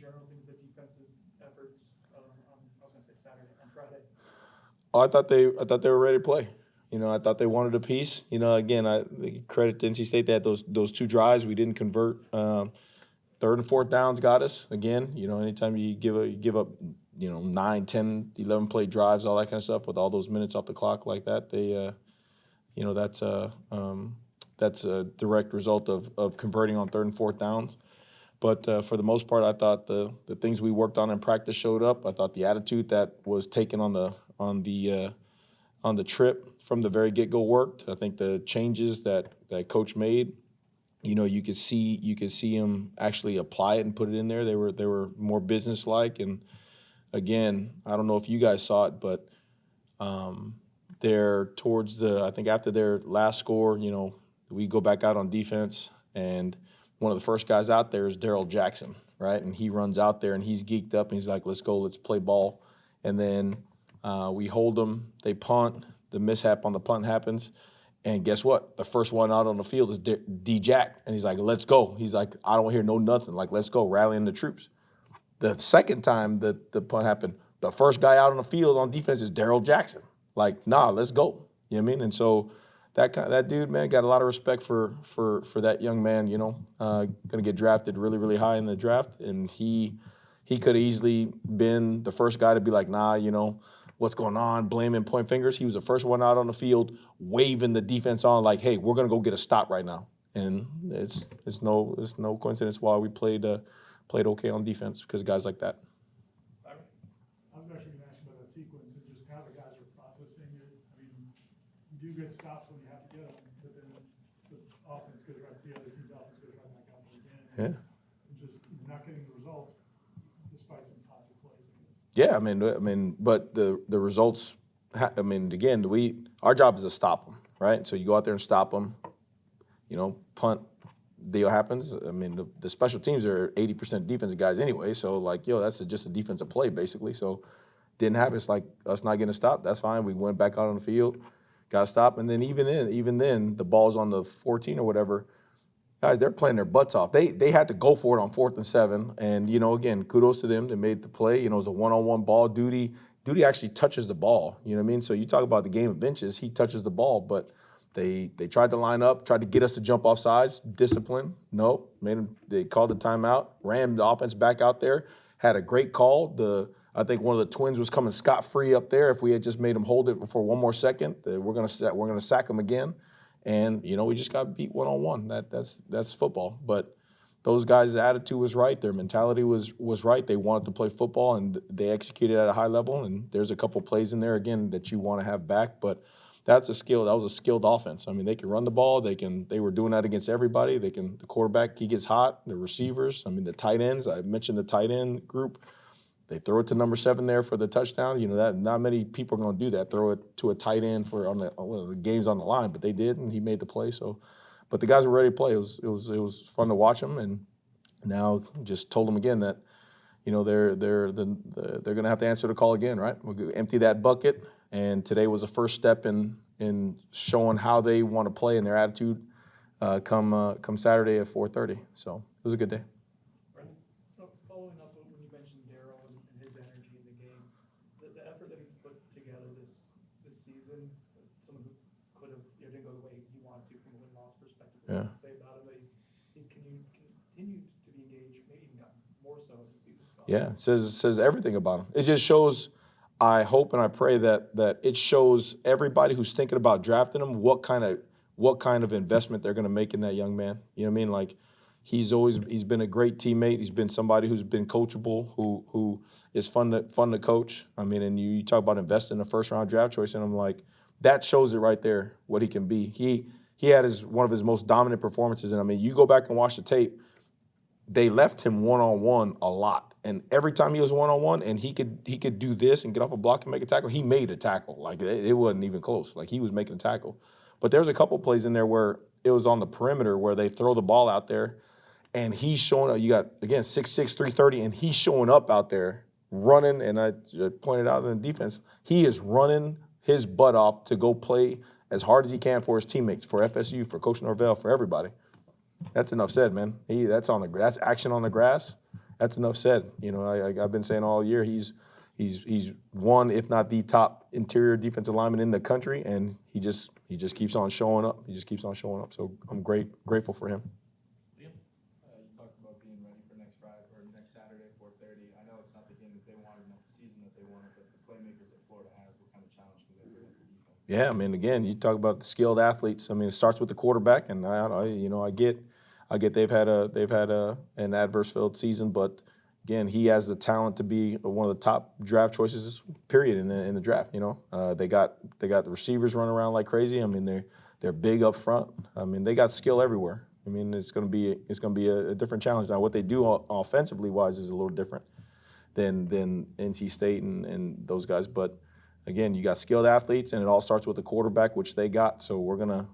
general think of the defense's efforts I was going to say Saturday, on Friday? Oh, I thought they were ready to play. I thought they wanted a piece. Again, I credit to NC State. They had those two drives. We didn't convert. Third and fourth downs got us again. Anytime you give up 9, 10, 11 play drives, all that kind of stuff with all those minutes off the clock like that, that's a direct result of converting on third and fourth downs. But for the most part, I thought the things we worked on in practice showed up. I thought the attitude that was taken on the trip from the very get-go worked. I think the changes that Coach made, you could see him actually apply it and put it in there. They were more businesslike. And again, I don't know if you guys saw it, but they're towards I think after their last score, we go back out on defense, and one of the first guys out there is Daryl Jackson, right? And he runs out there and he's geeked up and he's like, let's go, let's play ball. And then we hold them, they punt, the mishap on the punt happens, and guess what? The first one out on the field is D-Jack, and he's like, let's go. He's like, I don't hear no nothing, like, let's go, rallying the troops. The second time that the punt happened, the first guy out on the field on defense is Daryl Jackson. Like, nah, let's go. You know what I mean? And so that dude, man, got a lot of respect for that young man, going to get drafted really, really high in the draft. And he could have easily been the first guy to be like, nah, what's going on, blaming, point fingers. He was the first one out on the field waving the defense on like, hey, we're going to go get a stop right now. And it's no coincidence why we played okay on defense, because of guys like that. I was actually going to ask you about that sequence and just how the guys are processing it. I mean, you do get stops when you have to get them, but then the offense goes right, the other team's offense goes right back out again. Yeah. And just not getting the results despite some positive plays. Yeah, I mean, but the results. Again, our job is to stop them, right? So you go out there and stop them. Punt deal happens. I mean, the special teams are 80% defensive guys anyway. So that's just a defensive play basically. So didn't happen. It's like us not getting a stop. That's fine. We went back out on the field, got a stop, and then even then, the ball's on the 14 or whatever. Guys, they're playing their butts off. They had to go for it on 4th and 7, and again, kudos to them. They made the play. It was a one-on-one ball. Duty actually touches the ball. You know what I mean? So you talk about the game of inches. He touches the ball, but they tried to line up, tried to get us to jump off sides. Discipline, nope. They called the timeout. Ran the offense back out there. Had a great call. I think one of the Twins was coming scot-free up there. If we had just made him hold it for one more second, we're gonna sack him again. And we just got beat one-on-one. That's football. But those guys' attitude was right. Their mentality was right. They wanted to play football, and they executed at a high level. And there's a couple plays in there again that you want to have back. But that's a skill. That was a skilled offense. They can run the ball. They were doing that against everybody. The quarterback, he gets hot. The receivers. The tight ends. I mentioned the tight end group. They throw it to number 7 there for the touchdown. That not many people are going to do that. Throw it to a tight end on the game's on the line, but they did, and he made the play. So, but the guys were ready to play. It was fun to watch them, and now just told them again that they're going to have to answer the call again, right? We'll empty that bucket, and today was the first step in showing how they want to play and their attitude come Saturday at 4:30. So it was a good day. Following up when you mentioned Daryl and his energy in the game, the effort that he's put together this season, someone who could have didn't go the way he wanted to from a win-loss perspective. Yeah. Say about him that he's continued to be engaged, maybe even gotten more so as the season's gone. Yeah, it says everything about him. It just shows. I hope and I pray that it shows everybody who's thinking about drafting him what kind of investment they're going to make in that young man. You know what I mean? Like, he's been a great teammate. He's been somebody who's been coachable, who is fun to coach. And you talk about investing in a first-round draft choice, and I'm like, that shows it right there what he can be. He had one of his most dominant performances, and you go back and watch the tape. They left him one-on-one a lot, and every time he was one-on-one, and he could do this and get off a block and make a tackle. He made a tackle, like it wasn't even close. Like, he was making a tackle. But there's a couple plays in there where it was on the perimeter where they throw the ball out there. And he's showing up. You got, again, 6'6", 330, and he's showing up out there running. And I pointed out in the defense, he is running his butt off to go play as hard as he can for his teammates, for FSU, for Coach Norvell, for everybody. That's enough said, man. That's action on the grass. that's enough said. You know, I've been saying all year he's one, if not the top interior defensive lineman in the country, and he just keeps on showing up. He just keeps on showing up. So I'm grateful for him. You talked about being ready for next Friday or next Saturday, 4:30. I know it's not the game that they wanted, not the season that they wanted, but the playmakers that Florida has, what kind of challenge can they bring to defense? Yeah, I mean, again, you talk about the skilled athletes. I mean, it starts with the quarterback, and I get they've had an adverse field season, but again, he has the talent to be one of the top draft choices, period, in the draft. You know, they got the receivers running around like crazy. I mean, they're big up front. I mean, they got skill everywhere. I mean, it's going to be a different challenge. Now, what they do offensively wise is a little different than NC State and those guys. But again, you got skilled athletes, and it all starts with the quarterback, which they got. So we're gonna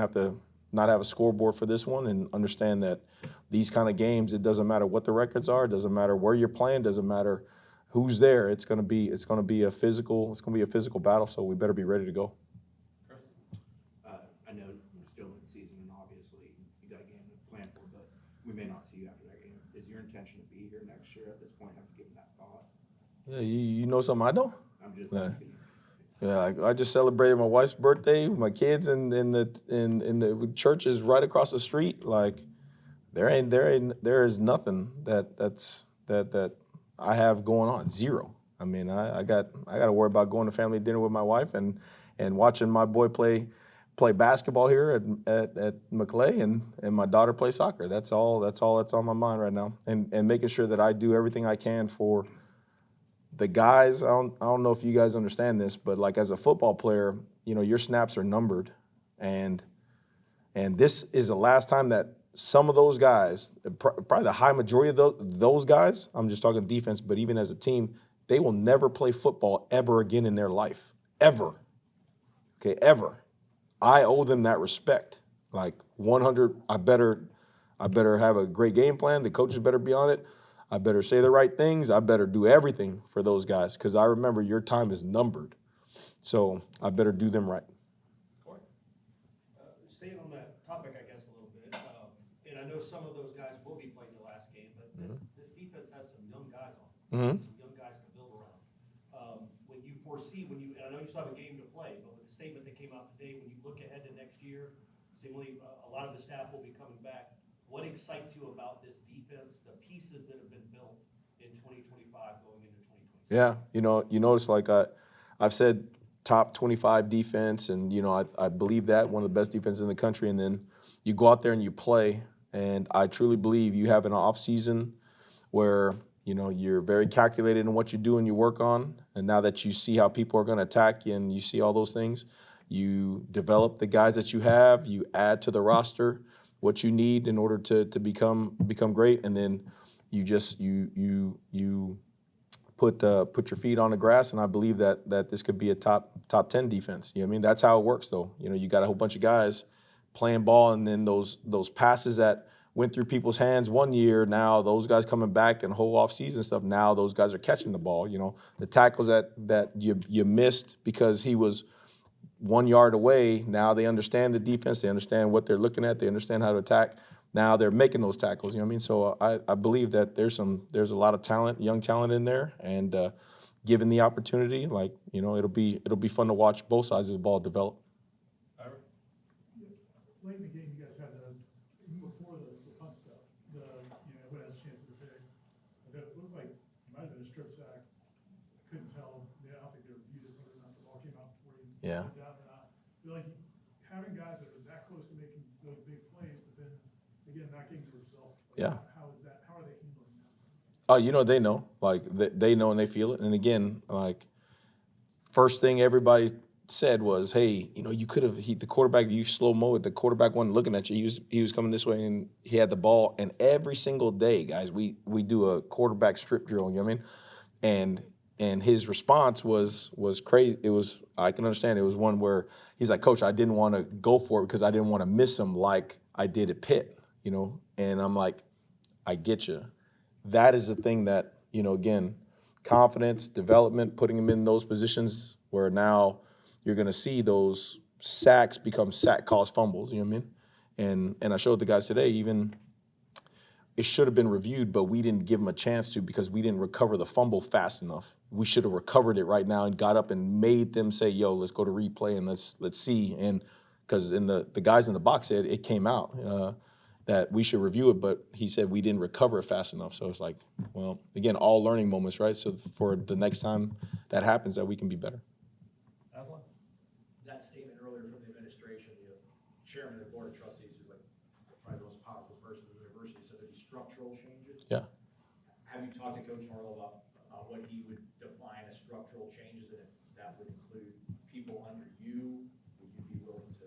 have to not have a scoreboard for this one, and understand that these kind of games, it doesn't matter what the records are, it doesn't matter where you're playing, doesn't matter who's there. It's gonna be a physical battle. So we better be ready to go. Chris, I know it's still in season, and obviously you got a game to plan for, but we may not see you after that game. Is your intention to be here next year at this point? Have you given that thought? Yeah, you know something I don't? I'm just Yeah. asking you. Yeah, I just celebrated my wife's birthday with my kids, and the church is right across the street. Like, there is nothing that I have going on. Zero. I mean, I got to worry about going to family dinner with my wife and watching my boy play basketball here at McClay, and my daughter play soccer. That's all that's on my mind right now, and making sure that I do everything I can for the guys. I don't know if you guys understand this, but like, as a football player, you know, your snaps are numbered, and this is the last time that some of those guys, probably the high majority of those guys, I'm just talking defense, but even as a team, they will never play football ever again in their life, ever. Okay, ever. I owe them that respect. Like, 100. I better have a great game plan. The coaches better be on it. I better say the right things. I better do everything for those guys, because I remember your time is numbered. So I better do them right. Staying on that topic, I guess, a little bit, and I know some of those guys will be playing the last game, but this defense has some young guys on it, some young guys to build around. When you foresee, and I know you still have a game to play, but with the statement that came out today, when you look ahead to next year, seemingly a lot of the staff will be coming back. What excites you about this defense, the pieces that have been built in 2025 going into 2026? Yeah, you notice, like, I've said top 25 defense, and I believe that one of the best defenses in the country. And then you go out there and you play, and I truly believe you have an off season where you're very calculated in what you do and you work on. And now that you see how people are going to attack you, and you see all those things, you develop the guys that you have, you add to the roster what you need in order to become great, and then you put your feet on the grass. And I believe that this could be a top 10 defense. You know what I mean? That's how it works, though. You got a whole bunch of guys playing ball, and then those passes that went through people's hands one year, now those guys coming back and whole off season stuff, now those guys are catching the ball. The tackles that you missed because he was 1 yard away, now they understand the defense, they understand what they're looking at, they understand how to attack. Now they're making those tackles. You know what I mean? So I believe that there's a lot of talent, young talent in there, and given the opportunity, like, it'll be fun to watch both sides of the ball develop. Late in the game, you guys had even before the punt stuff, who has a chance to pick. It looked like it might have been a strip sack. Couldn't tell. I don't think they reviewed it whether or not the ball came out before he Yeah. went down or not. But like, having guys that are that close to making those big plays, but then again not getting the result. Like, Yeah. How is that? How are they handling that? Oh, they know. Like, they know and they feel it. And again, like, first thing everybody said was, hey, you could have, the quarterback, you slow-mo it, the quarterback wasn't looking at you. He was coming this way, and he had the ball. And every single day, guys, we do a quarterback strip drill, you know what I mean? And his response was crazy. It was, I can understand, it was one where he's like, Coach, I didn't want to go for it because I didn't want to miss him like I did at Pitt, And I'm like, I get you. That is the thing that, again, confidence, development, putting him in those positions where now you're going to see those sacks become sack caused fumbles, you know what I mean? And I showed the guys today, even it should have been reviewed, but we didn't give them a chance to because we didn't recover the fumble fast enough. We should have recovered it right now and got up and made them say, yo, let's go to replay and let's see. And because in the guys in the box said it came out that we should review it, but he said we didn't recover it fast enough. So it's like, well, again, all learning moments, right? So for the next time that happens, that we can be better. That statement earlier from the administration, chairman of the board of trustees, who's like probably the most powerful person in the university, said there'd be structural changes. Yeah. Have you talked to Coach Norwell about what he would define as structural changes, and if that would include people under you? Would you be willing to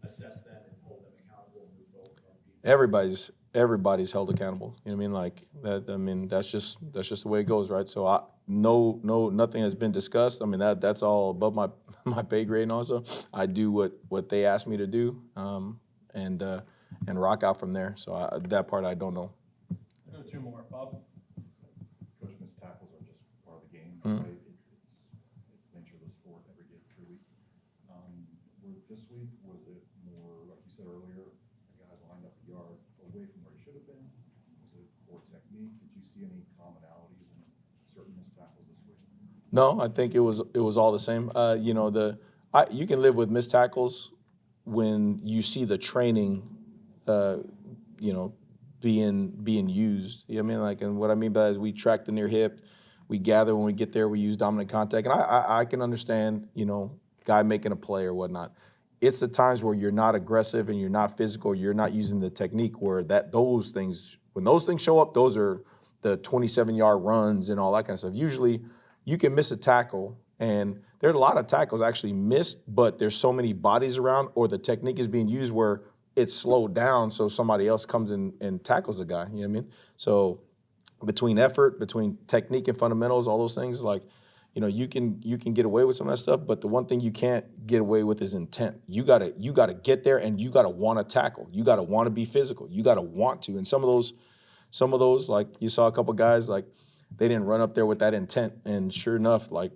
assess them and hold them accountable and move forward with other people? Everybody's held accountable. You know what I mean? Like that. I mean, that's just the way it goes, right? So nothing has been discussed. I mean, that's all above my pay grade. And also, I do what they ask me to do, and rock out from there. So that part I don't know. I got two more, Bob. Coach, missed tackles are just part of the game, Mhm. right? It's the nature of the sport every week. This week, was it more, like you said earlier, the guys lined up a yard away from where he should have been? Was it poor technique? Did you see any commonalities in certain missed tackles this week? No, I think it was all the same. You can live with missed tackles when you see the training, being used. You know what I mean? Like, and what I mean by that is we track the near hip, we gather when we get there, we use dominant contact, and I can understand, guy making a play or whatnot. It's the times where you're not aggressive and you're not physical, you're not using the technique where when those things show up, those are the 27-yard runs and all that kind of stuff. Usually you can miss a tackle, and there are a lot of tackles actually missed, but there's so many bodies around, or the technique is being used where it's slowed down so somebody else comes in and tackles the guy. You know what I mean? So between effort, between technique and fundamentals, all those things, like, you can get away with some of that stuff, but the one thing you can't get away with is intent. You gotta get there, and you gotta want to tackle. You gotta want to be physical. You gotta want to. And some of those, like you saw a couple guys, like they didn't run up there with that intent. And sure enough, like,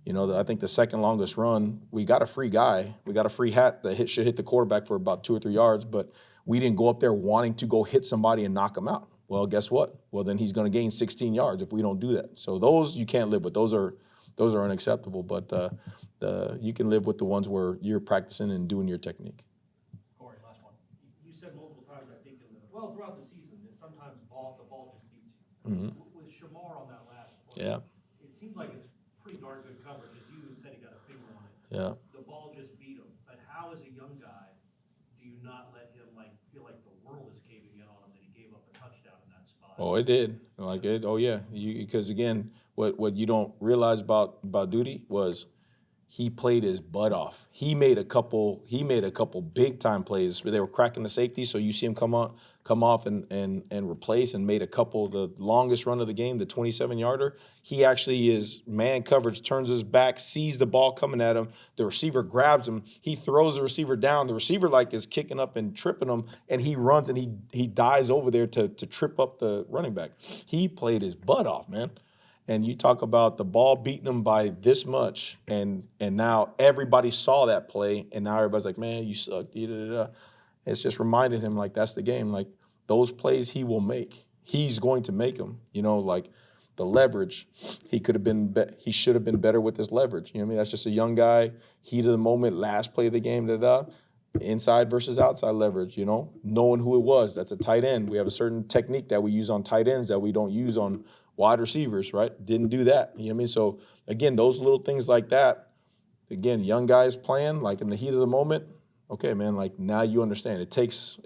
I think the second longest run, we got a free guy, we got a free hat that should hit the quarterback for about 2 or 3 yards, but we didn't go up there wanting to go hit somebody and knock him out. Well, guess what? Well, then he's going to gain 16 yards if we don't do that. So those you can't live with. Those are unacceptable, but you can live with the ones where you're practicing and doing your technique. Corey, last one. You said multiple times, I think, throughout the season, that sometimes the ball just beats you. Mhm. With Shamar on that last play, Yeah. it seems like it's pretty darn good coverage, as you even said, he got a finger on it. Yeah. The ball just beat him. But how, as a young guy, do you not let him feel like the world is caving in on him that he gave up a touchdown in that spot? Oh, it did. Like it. Oh, yeah. Because again, what you don't realize about Duty was he played his butt off. He made a couple big time plays where they were cracking the safety. So you see him come off and replace, and made a couple, the longest run of the game, the 27-yarder. He actually is man coverage, turns his back, sees the ball coming at him. The receiver grabs him. He throws the receiver down. The receiver is kicking up and tripping him, and he runs and he dives over there to trip up the running back. He played his butt off, man. And you talk about the ball beating him by this much, and now everybody saw that play, and now everybody's like, man, you suck. It's just reminded him, like, that's the game. Like, those plays he will make. He's going to make them. Like the leverage, he should have been better with his leverage. You know what I mean? That's just a young guy, heat of the moment, last play of the game, inside versus outside leverage, knowing who it was. That's a tight end. We have a certain technique that we use on tight ends that we don't use on wide receivers, right? Didn't do that. You know what I mean? So again, those little things like that, again, young guys playing, like in the heat of the moment, okay, man, like now you understand. It takes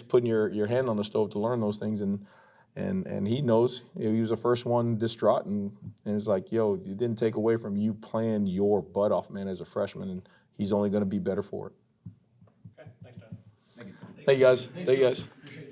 putting your hand on the stove to learn those things, and he knows. He was the first one distraught, and it's like, yo, it didn't take away from you playing your butt off, man, as a freshman, and he's only going to be better for it. Okay, thanks, John. Thank you, guys. Thank you, guys. Appreciate